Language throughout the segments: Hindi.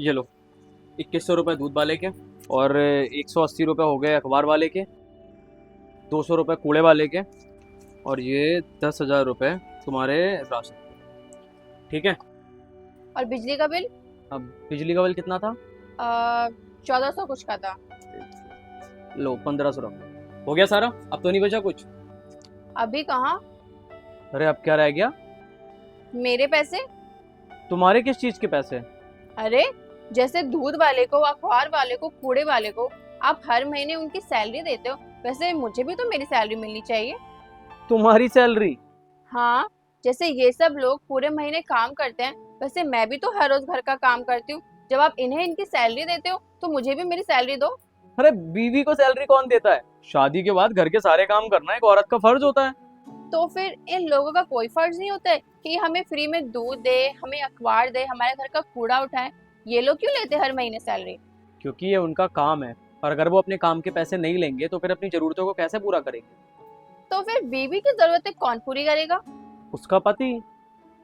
ये लो, 2100 रुपये दूध वाले के, और 180 रुपये हो गए अखबार वाले के, 200 रुपये कूड़े वाले के, और ये 10,000 रुपये तुम्हारे राशन के। ठीक है। और बिजली का बिल? अब बिजली का बिल कितना था? 1400 कुछ का था। लो, 1500 रुपये हो गया सारा। अब तो नहीं बचा कुछ? अभी कहाँ? अरे अब क्या रह गया? मेरे पैसे? तुम्हारे किस चीज़ के पैसे? अरे जैसे दूध वाले को, अखबार वाले को, कूड़े वाले को आप हर महीने उनकी सैलरी देते हो, वैसे मुझे भी तो मेरी सैलरी मिलनी चाहिए। तुम्हारी सैलरी? हाँ, जैसे ये सब लोग पूरे महीने काम करते हैं, वैसे मैं भी तो हर रोज घर का काम करती हूँ। जब आप इन्हें इनकी सैलरी देते हो तो मुझे भी मेरी सैलरी दो। अरे बीवी को सैलरी कौन देता है? शादी के बाद घर के सारे काम करना एक औरत का फर्ज होता है। तो फिर इन लोगों का कोई फर्ज नहीं होता है कि हमें फ्री में दूध दे, हमें अखबार दे, हमारे घर का कूड़ा उठाए? ये लोग क्यों लेते हर महीने सैलरी? क्योंकि ये उनका काम है, और अगर वो अपने काम के पैसे नहीं लेंगे तो फिर अपनी जरूरतों को कैसे पूरा करेंगे? तो फिर बीवी की जरूरतें कौन पूरी करेगा? उसका पति।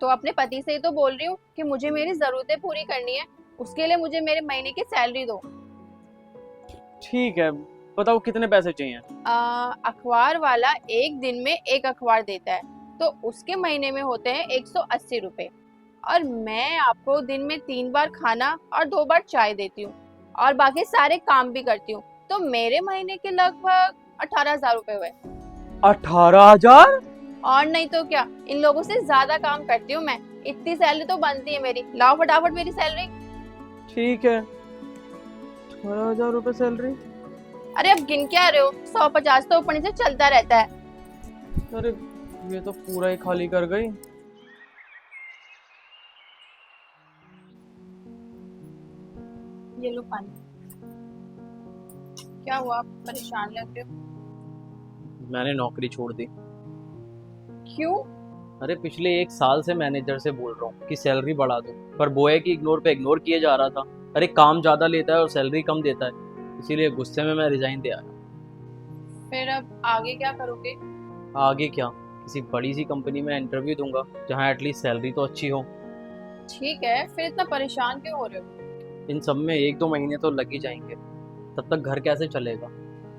तो अपने पति से ही तो बोल रही हूँ कि मुझे मेरी जरूरतें पूरी करनी है, उसके लिए मुझे मेरे महीने की सैलरी दो। ठीक है, बताओ कितने पैसे चाहिए? अखबार वाला एक दिन में एक अखबार देता है, तो उसके महीने में होते हैं 180 रुपए। और मैं आपको दिन में 3 बार खाना और 2 बार चाय देती हूँ, और बाकी सारे काम भी करती हूँ, तो मेरे महीने के लगभग 18,000 रुपए हुए। 18,000? और नहीं तो क्या, इन लोगों से ज्यादा काम करती हूँ मैं। इतनी सैलरी तो बनती है मेरी। लाओ फटाफट मेरी सैलरी। ठीक है, 18,000 रुपये सैलरी। अरे अब गिन के आ रहे हो? 150 तो ऊपर नीचे चलता रहता है। अरे ये तो पूरा ही खाली कर गई। ये लो पानी। क्या हुआ, आप परेशान लग रहे हो? मैंने नौकरी छोड़ दी। क्यों? अरे पिछले 1 साल से मैनेजर से बोल रहा हूँ कि सैलरी बढ़ा दो, पर वो है कि इग्नोर पे इग्नोर किए जा रहा था। अरे काम ज़्यादा लेता है और सैलरी कम देता है, इसीलिए गुस्से में मैं रिजाइन दे आया। फिर अब आगे क्या करोगे? आगे क्या, किसी बड़ी सी कंपनी में इंटरव्यू दूंगा जहाँ एटलीस्ट सैलरी तो अच्छी हो। ठीक है, फिर इतना परेशान क्यों हो रहे हो? इन सब में 1-2 महीने तो लग ही जाएंगे, तब तक घर कैसे चलेगा?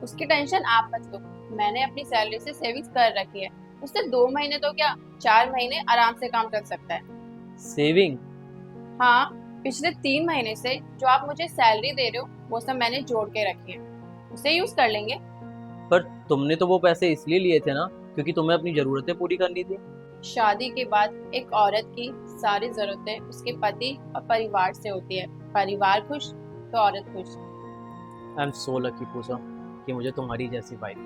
उसकी टेंशन आप मत लो। मैंने अपनी सैलरी से सेविंग्स कर रखी है। उससे 2 महीने तो क्या, 4 महीने आराम से काम चल सकता है। सेविंग? हाँ, पिछले 3 महीने से जो आप मुझे सैलरी दे रहे हो वो सब मैंने जोड़ के रखी है, उसे यूज कर लेंगे। पर तुमने तो वो पैसे इसलिए लिए थे ना, क्योंकि तुम्हें अपनी ज़रूरतें पूरी करनी थी। शादी के बाद एक औरत की सारी जरूरतें उसके पति और परिवार से होती है। परिवार खुश तो औरत खुश। आई एम सो लकी पूजा कि मुझे तुम्हारी जैसी वाइफ।